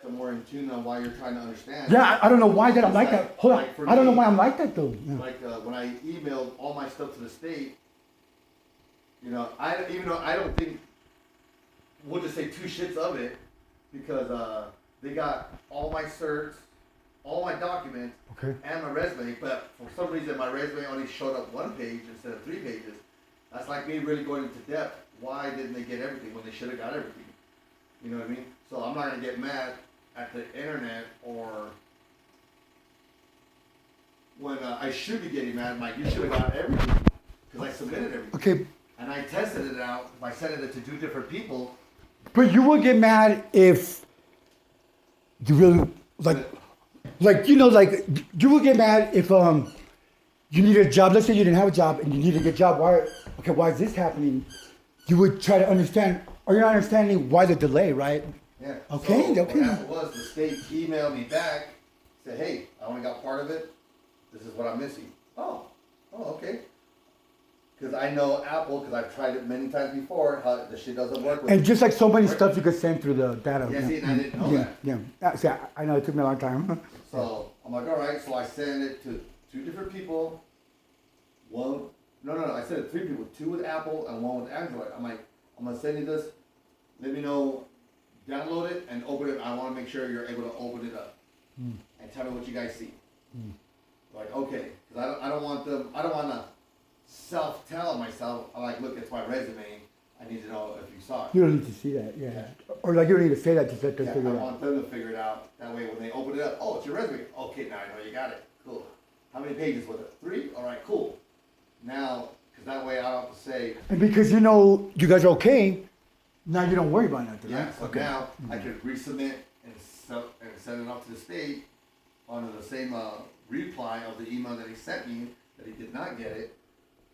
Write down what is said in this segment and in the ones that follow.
them more in tune on why you're trying to understand. Yeah, I don't know why that I'm like that. Hold on. Like for I don't know me, why I'm like that though. Yeah. Like when I emailed all my stuff to the state, you know, even though I don't think we'll just say two shits of it because they got all my certs, all my documents, Okay. and my resume. But for some reason, my resume only showed up 1 page instead of 3 pages. That's like me really going into depth. Why didn't they get everything when they should have got everything? You know what I mean? So I'm not gonna get mad at the internet or when I should be getting mad. Like you should have got everything because I submitted everything. Okay. And I tested it out by sending it to 2 different people. But you would get mad if you really like you know, like you would get mad if you needed a job. Let's say you didn't have a job and you needed to get a job. Why is this happening? You would try to understand, or you're not understanding why the delay, right? Yeah. Okay. So Okay. what happened was the state emailed me back, said, "Hey, I only got part of it. This is what I'm missing." Oh, okay. Because I know Apple, because I've tried it many times before, how the shit doesn't work with And it. just like so many stuff you could send through the data. Yeah, see, and I didn't know that. Yeah. See, I know it took me a long time. So I'm like, all right. So I sent it to 2 different people. I sent it to 3 people. 2 with Apple and 1 with Android. I'm like, I'm gonna send you this. Let me know. Download it and open it. I want to make sure you're able to open it up and tell me what you guys see. Like, okay, because I don't want them. I don't want to self-tell myself. I like, look, it's my resume. I need to know if you saw it. You don't need to see that, yeah. Or like you don't need to say that, just let them Yeah, figure I it out. want them to figure it out. That way, when they open it up, oh, it's your resume. Okay, now I know you got it. Cool. How many pages was it? 3? All right, cool. Now, because that way I don't have to say. And because you know you guys are okay, now you don't worry about nothing, Yeah, right? so now I could resubmit and send it off to the state under the same reply of the email that he sent me that he did not get it.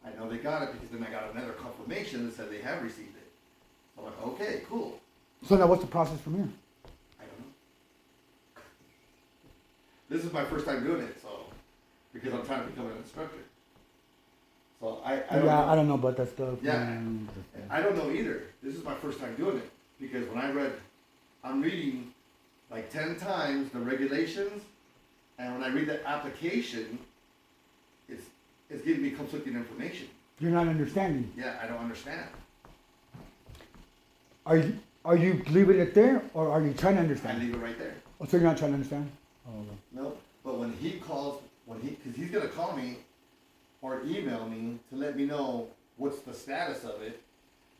I know they got it because then I got another confirmation that said they have received it. So I'm like, okay, cool. So now what's the process from here? I don't know. This is my first time doing it, so because I'm trying to become an instructor. So I don't know. I don't know about that stuff. Yeah, I don't know either. This is my first time doing it because when I'm reading like 10 times the regulations, and when I read the application, it's giving me conflicting information. You're not understanding. Yeah, I don't understand. Are you leaving it there, or are you trying to I understand? leave it right there. Oh, so you're not trying to understand? Oh, okay. No, but when he calls, because he's gonna call me or email me to let me know what's the status of it,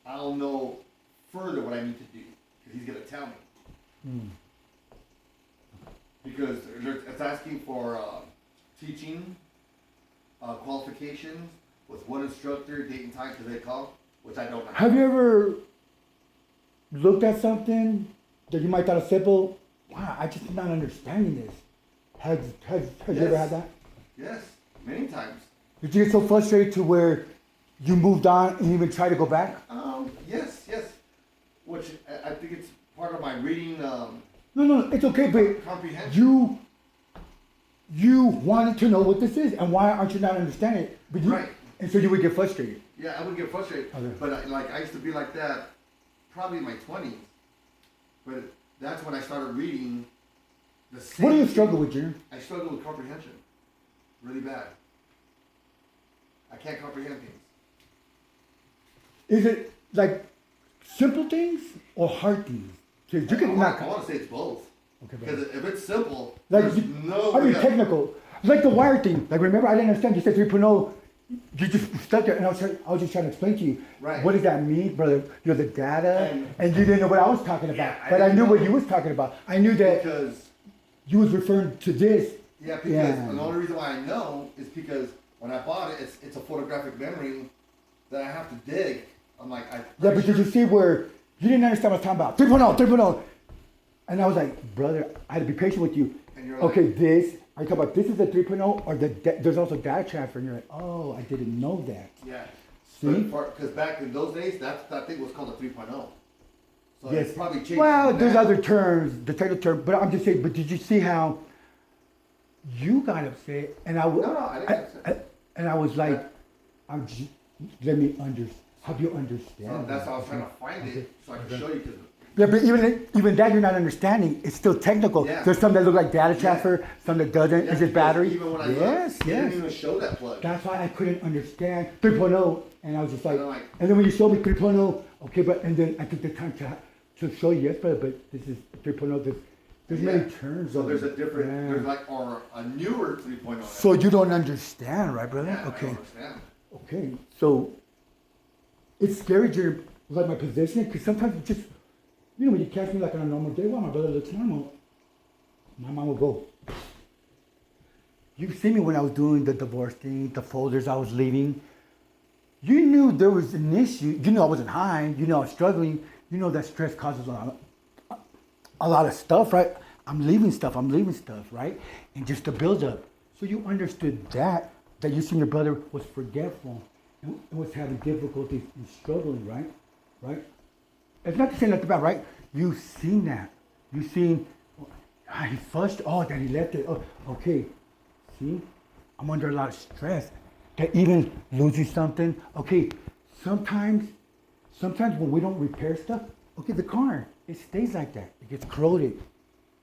I'll know further what I need to do because he's gonna tell me. Because it's asking for teaching qualifications with 1 instructor, date and time, because they call, which I don't know. Have you ever looked at something that you might thought was simple? Wow, I just am not understanding this. Have you ever had that? Yes, many times. Did you get so frustrated to where you moved on and even tried to go back? Yes. Which I think it's part of my reading No, it's okay, but comprehension. you wanted to know what this is, and why aren't you not understanding it? But Right. And so you would get frustrated. Yeah, I would get frustrated. Okay. But I used to be like that probably in my 20s. But that's when I started reading the same. What do you struggle with, Junior? I struggle with comprehension. Really bad. I can't comprehend things. Is it like simple things or hard things? 'Cause you can I want to say it's both. Okay, Because if it's simple, like there's no. I mean technical. Like the wire thing. Like remember, I didn't understand. You said 3.0. You just stuck there, and I was just trying to explain to you. Right. What does that mean, brother? You're the data, and you didn't know what I was talking about. Yeah, but I knew know. what you was talking about. I knew that Because. you was referring to this. Yeah, because Yeah. the only reason why I know is because when I bought it, it's a photographic memory that I have to dig. I'm like, Yeah, but did you see where you didn't understand what I was talking about? 3.0, 3.0. And I was like, brother, I had to be patient with you. And you're Okay, like, this, are you talking about this is the 3.0 or there's also data transfer? And you're like, oh, I didn't know that. yeah. See? Because back in those days, that thing was called a 3.0. So Yes. it's probably changed. Well, there's now. other terms, the technical term, but I'm just saying, but did you see how you got upset? And I No, I didn't get upset. And I was like, let me help you So understand. that's why I was trying to find it so I could show you. Because Yeah, but even that you're not understanding. It's still technical. Yeah. There's some that look like data transfer, some that doesn't. Yeah, Is it battery? Even when I Yes, looked, it yes. didn't even show that plug. That's why I couldn't understand 3.0, and I was just like, And I'm like- and then when you showed me 3.0, okay, but and then I took the time to show you, yes, but this is 3.0. There's Yeah. many terms. So of there's it. a different, Yeah. there's like, or a newer 3.0. So you don't understand, right, brother? Yeah, I Okay. don't understand. Okay, so it's scary to like my position because sometimes it just, you know, when you catch me like on a normal day, well, my brother looks normal. My mom will go. You see me when I was doing the divorce thing, the folders I was leaving. You knew there was an issue. You knew I wasn't high. You knew I was struggling. You know that stress causes a lot of stuff, right? I'm leaving stuff, right? And just the buildup. So you understood that you seen your brother was forgetful and was having difficulties and struggling, right? Right? It's not to say nothing about, right? You've seen that. You've seen, he flushed, oh, that he left it. Oh, okay. See? I'm under a lot of stress. That even losing something. Okay, sometimes when we don't repair stuff, okay, the car, it stays like that. It gets corroded,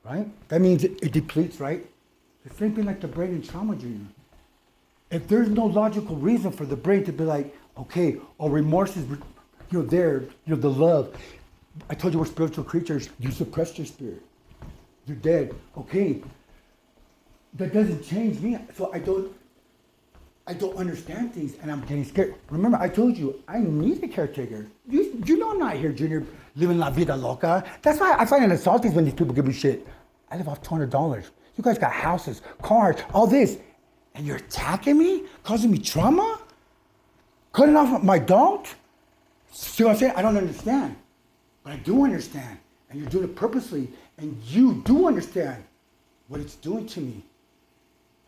right? That means it depletes, right? The same thing like the brain in trauma, Junior. If there's no logical reason for the brain to be like, okay, or remorse is, there, the love. I told you we're spiritual creatures. You suppressed your spirit. You're dead. Okay. That doesn't change me. So I don't understand things, and I'm getting scared. Remember, I told you, I need a caretaker. You know I'm not here, Junior, living la vida loca. That's why I find it insulting when these people give me shit. I live off $200. You guys got houses, cars, all this. And you're attacking me? Causing me trauma? Cutting off my dog? See what I'm saying? I don't understand. But I do understand. And you're doing it purposely. And you do understand what it's doing to me.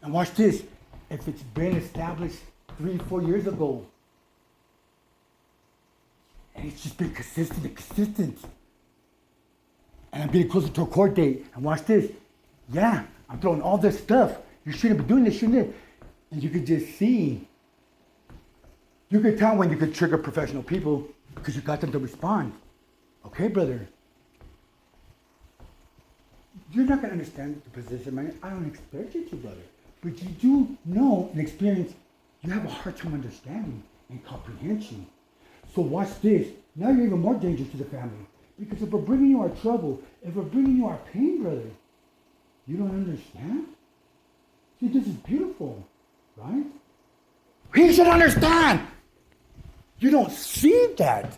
And watch this. If it's been established 3-4 years ago, and it's just been consistent, and I'm getting closer to a court date, and watch this. Yeah, I'm throwing all this stuff. You shouldn't be doing this, shouldn't it? And you could just see. You could tell when you could trigger professional people because you got them to respond. Okay, brother. You're not going to understand the position, man. I don't expect you to, brother. But you do know and experience, you have a hard time understanding and comprehension. So watch this. Now you're even more dangerous to the family. Because if we're bringing you our trouble, if we're bringing you our pain, brother, you don't understand? See, this is beautiful, right? He should understand. You don't see that.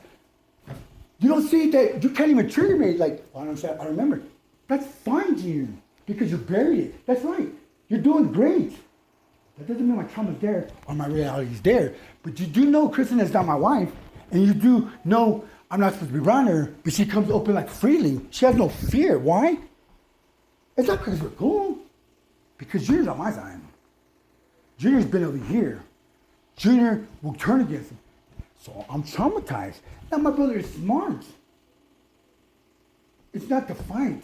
You don't see that. You can't even trigger me like, oh, I remember. That's fine, Junior, because you buried it. That's right. You're doing great. That doesn't mean my trauma's there or my reality is there. But you do know Kristen is not my wife, and you do know I'm not supposed to be around her, but she comes open like freely. She has no fear. Why? It's not because we're cool. Because Junior's on my side. Junior's been over here. Junior will turn against him. So I'm traumatized. Now my brother is smart. It's not to fight.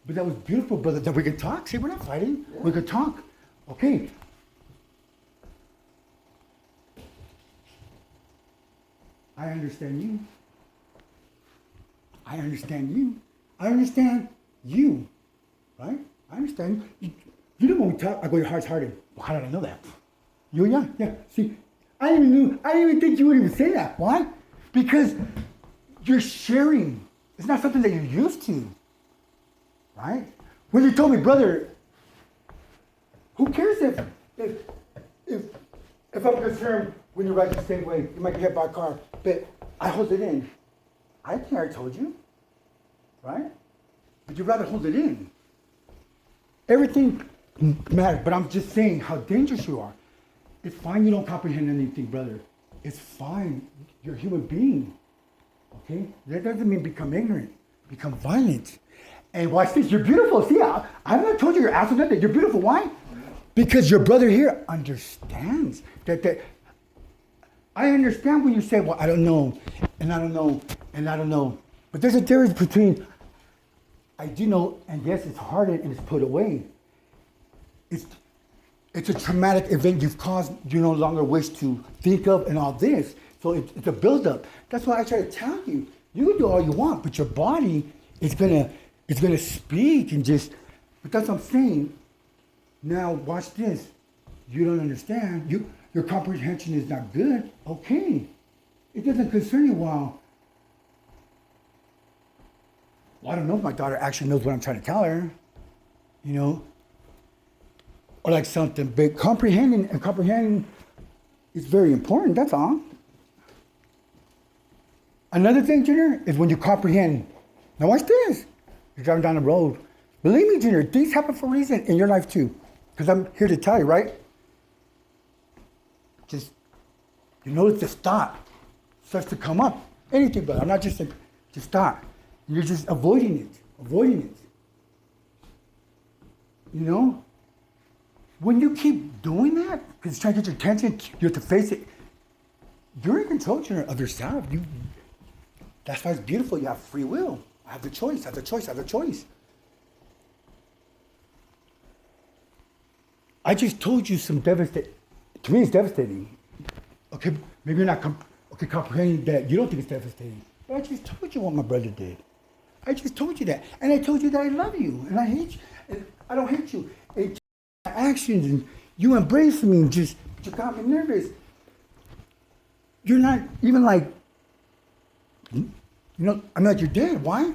But that was beautiful, brother, that we could talk. See, we're not fighting. Yeah. We could talk. Okay. I understand you. I understand you. I understand you. Right? I understand you. You know when we talk, I go, your heart's hardened. Well, how did I know that? You, yeah. See, I didn't even think you would even say that. Why? Because you're sharing. It's not something that you're used to. Right? When you told me, brother, who cares if I'm concerned when you ride the same way, you might get hit by a car, but I hold it in. I think I told you. Right? But you'd rather hold it in. Everything matters, but I'm just saying how dangerous you are. It's fine you don't comprehend anything, brother. It's fine. You're a human being. Okay? That doesn't mean become ignorant, become violent. And watch this, you're beautiful. See, I haven't told you you're asshole nothing. You're beautiful. Why? Because your brother here understands that I understand when you say, well, I don't know, and I don't know, and I don't know. But there's a difference between I do know, and yes, it's hardened and it's put away. It's a traumatic event you've caused, you no longer wish to think of and all this. So it's a buildup. That's why I try to tell you, You can do all you want, but your body is gonna speak and just. But that's what I'm saying. Now watch this. You don't understand. Your comprehension is not good. Okay, it doesn't concern you. Well, I don't know if my daughter actually knows what I'm trying to tell her. You know, or like something. But comprehending is very important. That's all. Another thing, Junior, is when you comprehend. Now watch this. You're driving down the road. Believe me, Junior, things happen for a reason in your life too. Because I'm here to tell you, right? Just, you notice this thought starts to come up. Anything, but I'm not just saying, just thought. You're just avoiding it. You know? When you keep doing that, because it's trying to get your attention, you have to face it. You're in control, Junior, of yourself. That's why it's beautiful. You have free will. I have the choice. I just told you some devastating. To me, it's devastating. Okay, maybe you're not comprehending that. You don't think it's devastating. But I just told you what my brother did. I just told you that. And I told you that I love you. And I hate you. And I don't hate you. It's my actions and you embrace me and just, you got me nervous. You're not even like, I'm not your dad. Why?